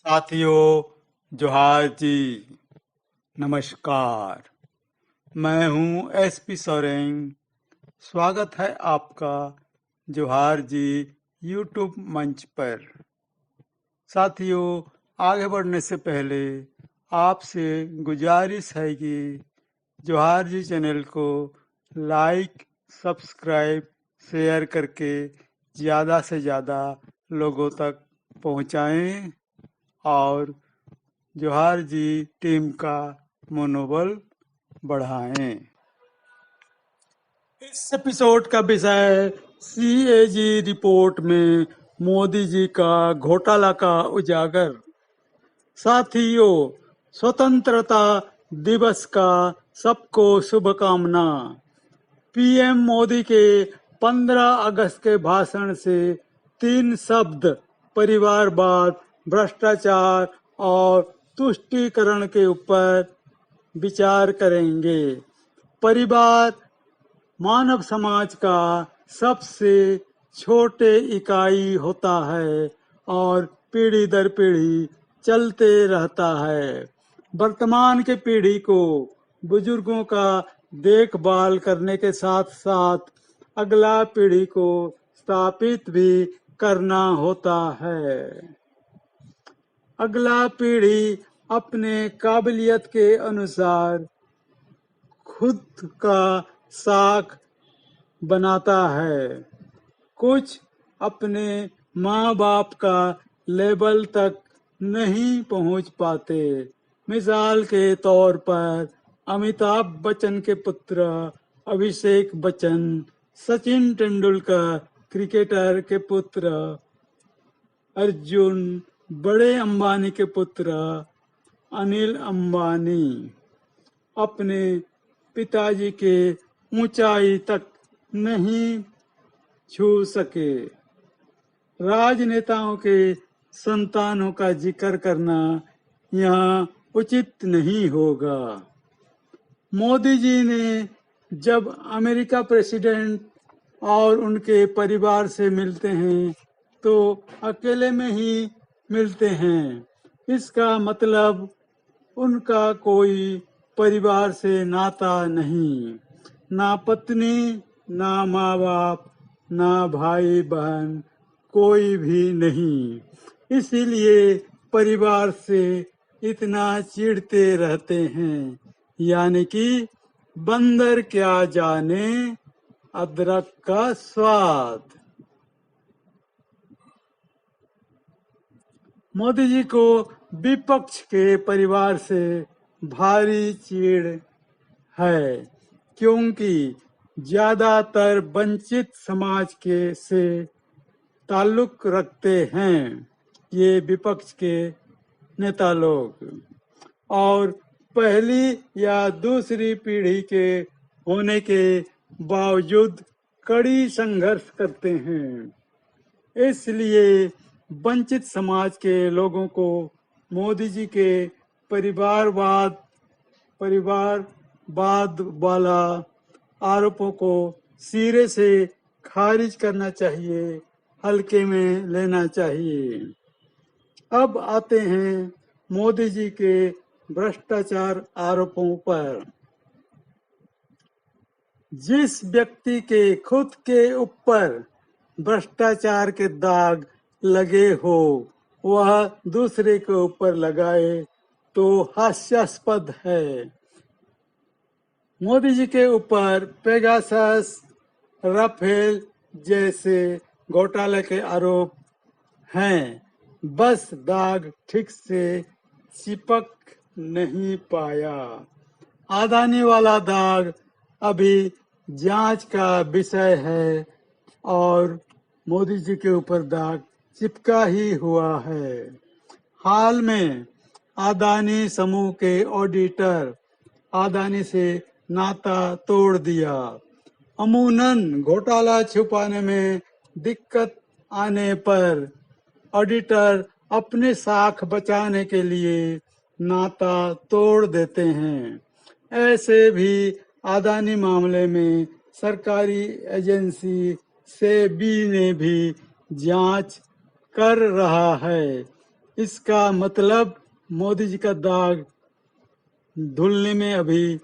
साथियों जोहार जी। नमस्कार। मैं हूं एसपी सोरेन। स्वागत है आपका जोहार जी यूट्यूब मंच पर। साथियों, आगे बढ़ने से पहले आपसे गुजारिश है कि जोहार जी चैनल को लाइक, सब्सक्राइब, शेयर करके ज़्यादा से ज़्यादा लोगों तक पहुंचाएं और जोहार जी टीम का मनोबल बढ़ाएं। इस एपिसोड का विषय सीएजी रिपोर्ट में मोदी जी का घोटाला का उजागर। साथियों, स्वतंत्रता दिवस का सबको शुभकामना। पीएम मोदी के 15 अगस्त के भाषण से 3 शब्द परिवारवाद, भ्रष्टाचार और तुष्टीकरण के ऊपर विचार करेंगे। परिवार मानव समाज का सबसे छोटे इकाई होता है और पीढ़ी दर पीढ़ी चलते रहता है। वर्तमान की पीढ़ी को बुजुर्गों का देखभाल करने के साथ साथ अगला पीढ़ी को स्थापित भी करना होता है। अगला पीढ़ी अपने काबिलियत के अनुसार खुद का साख बनाता है। कुछ अपने माँ बाप का लेवल तक नहीं पहुंच पाते। मिसाल के तौर पर अमिताभ बच्चन के पुत्र अभिषेक बच्चन, सचिन तेंदुलकर क्रिकेटर के पुत्र अर्जुन, बड़े अंबानी के पुत्र अनिल अंबानी अपने पिताजी के ऊंचाई तक नहीं छू सके। राजनेताओं के संतानों का जिक्र करना यहाँ उचित नहीं होगा। मोदी जी ने जब अमेरिका प्रेसिडेंट और उनके परिवार से मिलते हैं तो अकेले में ही मिलते हैं। इसका मतलब उनका कोई परिवार से नाता नहीं, ना पत्नी, ना माँ बाप, ना भाई बहन, कोई भी नहीं। इसीलिए परिवार से इतना चिढ़ते रहते हैं। यानी कि बंदर क्या जाने अदरक का स्वाद। मोदी जी को विपक्ष के परिवार से भारी चिढ़ है, क्योंकि ज्यादातर वंचित समाज के से ताल्लुक रखते हैं ये विपक्ष के नेता लोग, और पहली या दूसरी पीढ़ी के होने के बावजूद कड़ी संघर्ष करते हैं। इसलिए वंचित समाज के लोगों को मोदी जी के परिवारवाद वाला आरोपों को सिरे से खारिज करना चाहिए, हल्के में लेना चाहिए। अब आते हैं मोदी जी के भ्रष्टाचार आरोपों पर। जिस व्यक्ति के खुद के ऊपर भ्रष्टाचार के दाग लगे हो वह दूसरे के ऊपर लगाए तो हास्यास्पद है। मोदी जी के ऊपर पेगासस, राफेल जैसे घोटाले के आरोप हैं, बस दाग ठीक से चिपक नहीं पाया। अदानी वाला दाग अभी जांच का विषय है और मोदी जी के ऊपर दाग चिपका ही हुआ है। हाल में अदानी समूह के ऑडिटर अदानी से नाता तोड़ दिया। अमूनन घोटाला छुपाने में दिक्कत आने पर ऑडिटर अपने साख बचाने के लिए नाता तोड़ देते हैं। ऐसे भी अदानी मामले में सरकारी एजेंसी सेबी ने भी जांच कर रहा है। इसका मतलब मोदी जी का दाग धुलने में अभी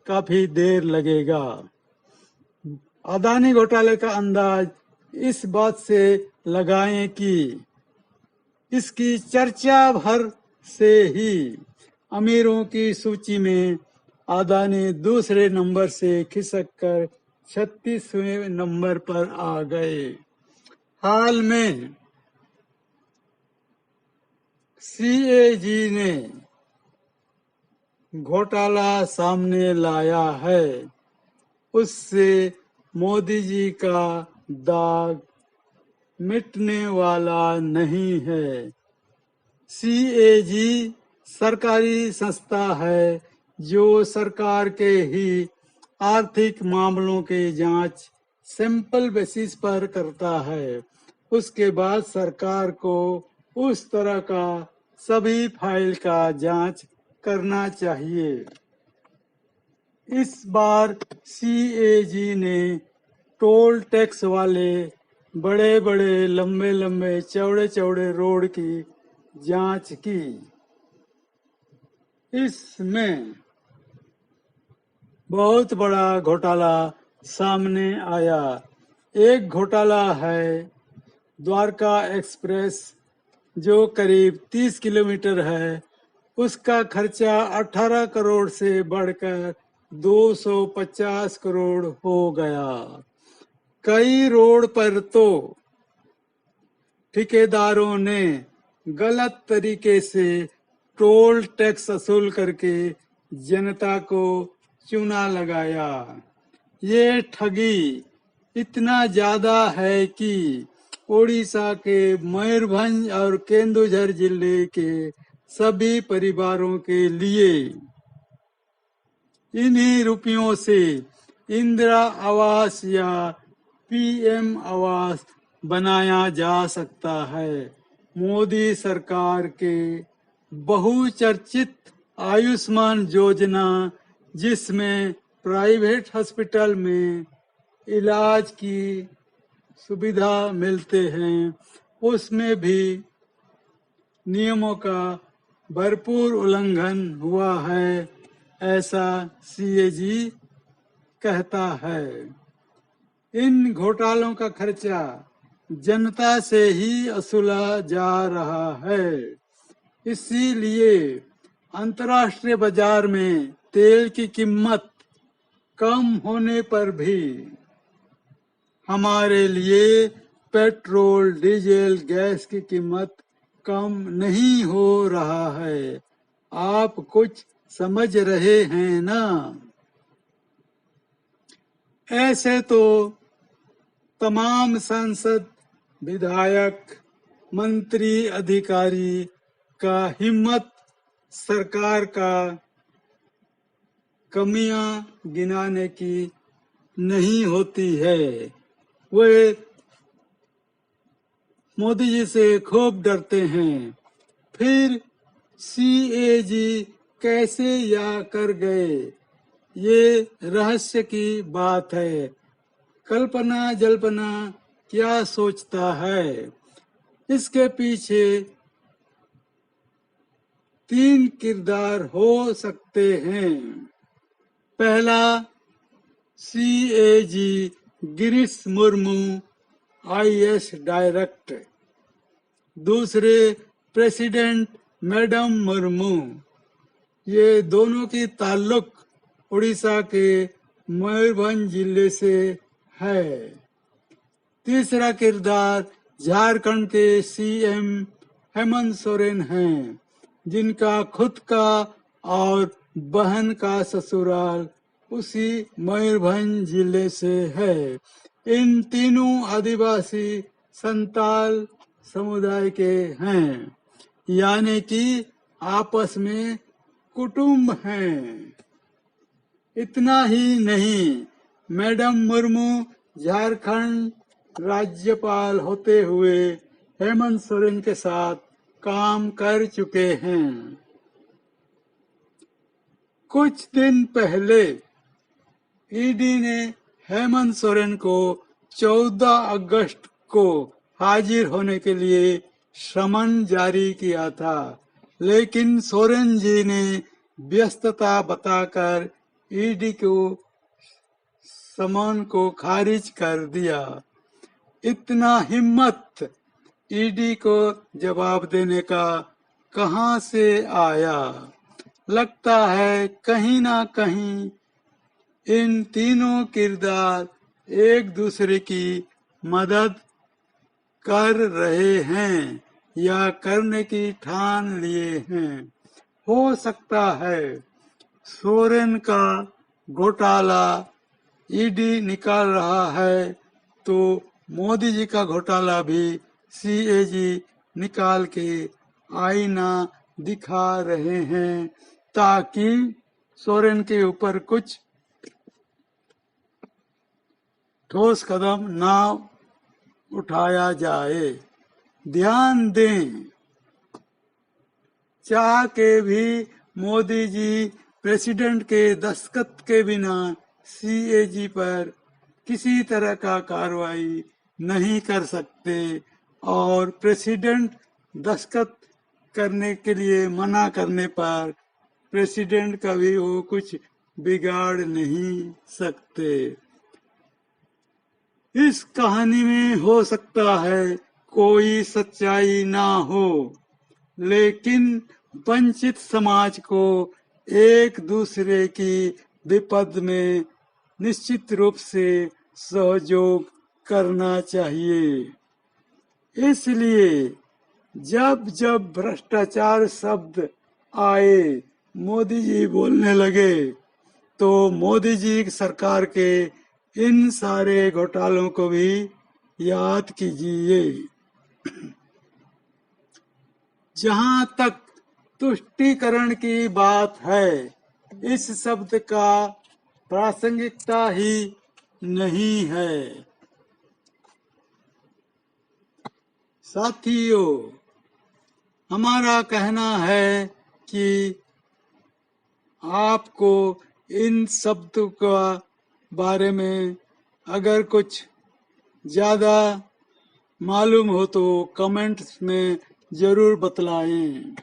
काफी देर लगेगा। अदानी घोटाले का अंदाज इस बात से लगाएं कि इसकी चर्चा भर से ही अमीरों की सूची में अदानी दूसरे नंबर से खिसक कर 36वें नंबर पर आ गए। हाल में सीएजी ने घोटाला सामने लाया है, उससे मोदी जी का दाग मिटने वाला नहीं है। सीएजी सरकारी संस्था है जो सरकार के ही आर्थिक मामलों की जांच सैंपल बेसिस पर करता है। उसके बाद सरकार को उस तरह का सभी फाइल का जांच करना चाहिए। इस बार सीएजी ने टोल टैक्स वाले बड़े बड़े लंबे लंबे चौड़े चौड़े रोड की जांच की। इसमें बहुत बड़ा घोटाला सामने आया। एक घोटाला है द्वारका एक्सप्रेस जो करीब 30 किलोमीटर है, उसका खर्चा 18 करोड़ से बढ़कर 250 करोड़ हो गया। कई रोड पर तो ठेकेदारों ने गलत तरीके से टोल टैक्स वसूल करके जनता को चूना लगाया। ये ठगी इतना ज्यादा है कि ओडिशा के मयूरभंज और केंदुझर जिले के सभी परिवारों के लिए इन्हीं रुपयों से इंदिरा आवास या पीएम आवास बनाया जा सकता है। मोदी सरकार के बहुचर्चित आयुष्मान योजना, जिसमें प्राइवेट हॉस्पिटल में इलाज की सुविधा मिलते हैं, उसमें भी नियमों का भरपूर उल्लंघन हुआ है, ऐसा सीएजी कहता है। इन घोटालों का खर्चा जनता से ही वसूला जा रहा है। इसीलिए अंतर्राष्ट्रीय बाजार में तेल की कीमत कम होने पर भी हमारे लिए पेट्रोल, डीजल, गैस की कीमत कम नहीं हो रहा है। आप कुछ समझ रहे हैं ना? ऐसे तो तमाम सांसद, विधायक, मंत्री, अधिकारी का हिम्मत सरकार का कमियां गिनाने की नहीं होती है। वे मोदी जी से खूब डरते हैं। फिर सीएजी कैसे या कर गए, ये रहस्य की बात है। कल्पना जल्पना क्या सोचता है? इसके पीछे 3 किरदार हो सकते हैं। पहला, CAG Girish Murmu, IAS director. दूसरे, प्रेसिडेंट मैडम मुर्मू। ये दोनों की ताल्लुक उड़ीसा के मयूरभंज जिले से है। तीसरा किरदार झारखंड के सीएम हेमंत सोरेन हैं, जिनका खुद का और बहन का ससुराल उसी मयूरभंज जिले से है। इन तीनों आदिवासी संताल समुदाय के हैं, यानी कि आपस में कुटुंब हैं। इतना ही नहीं, मैडम मुर्मू झारखंड राज्यपाल होते हुए हेमंत सोरेन के साथ काम कर चुके हैं। कुछ दिन पहले ईडी ने हेमंत सोरेन को 14 अगस्त को हाजिर होने के लिए समन जारी किया था, लेकिन सोरेन जी ने व्यस्तता बताकर ईडी को समन को खारिज कर दिया। इतना हिम्मत ईडी को जवाब देने का कहां से आया? लगता है कहीं ना कहीं इन तीनों किरदार एक दूसरे की मदद कर रहे हैं या करने की ठान लिए हैं। हो सकता है सोरेन का घोटाला ईडी निकाल रहा है तो मोदी जी का घोटाला भी सीएजी निकाल के आईना दिखा रहे हैं ताकि सोरेन के ऊपर कुछ ठोस कदम ना उठाया जाए। ध्यान दें, चाह के भी मोदी जी प्रेसिडेंट के दस्तखत के बिना सीएजी पर किसी तरह का कार्रवाई नहीं कर सकते और प्रेसिडेंट दस्तखत करने के लिए मना करने पर प्रेसिडेंट का भी वो कुछ बिगाड़ नहीं सकते। इस कहानी में हो सकता है कोई सच्चाई ना हो, लेकिन वंचित समाज को एक दूसरे की विपद में निश्चित रूप से सहयोग करना चाहिए। इसलिए जब जब भ्रष्टाचार शब्द आए, मोदी जी बोलने लगे, तो मोदी जी सरकार के इन सारे घोटालों को भी याद कीजिए। जहां तक तुष्टीकरण की बात है, इस शब्द का प्रासंगिकता ही नहीं है। साथियों, हमारा कहना है कि आपको इन शब्दों का बारे में अगर कुछ ज्यादा मालूम हो तो कमेंट्स में जरूर बतलाएं।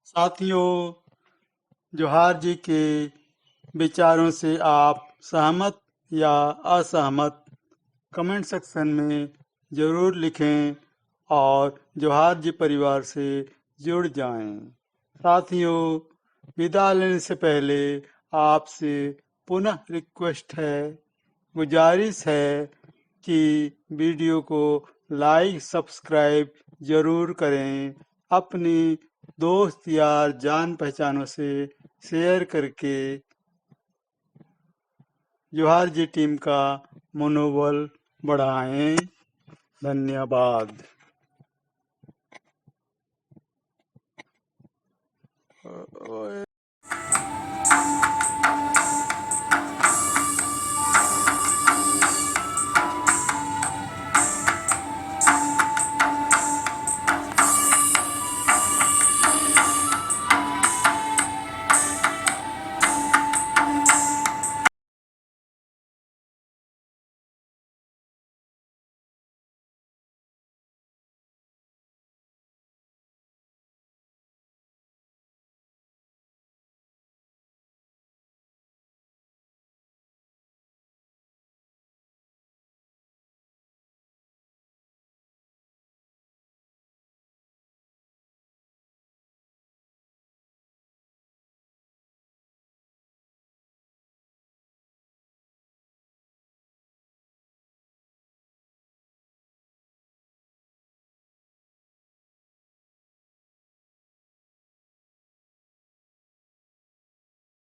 साथियों, जोहार जी के विचारों से आप सहमत या असहमत कमेंट सेक्शन में जरूर लिखें और जोहार जी परिवार से जुड़ जाएं। साथियों, विदा लेने से पहले आपसे पुनः रिक्वेस्ट है, गुजारिश है कि वीडियो को लाइक सब्सक्राइब जरूर करें। अपनी दोस्त यार जान पहचानों से शेयर करके जोहार जी टीम का मनोबल बढ़ाएं। धन्यवाद।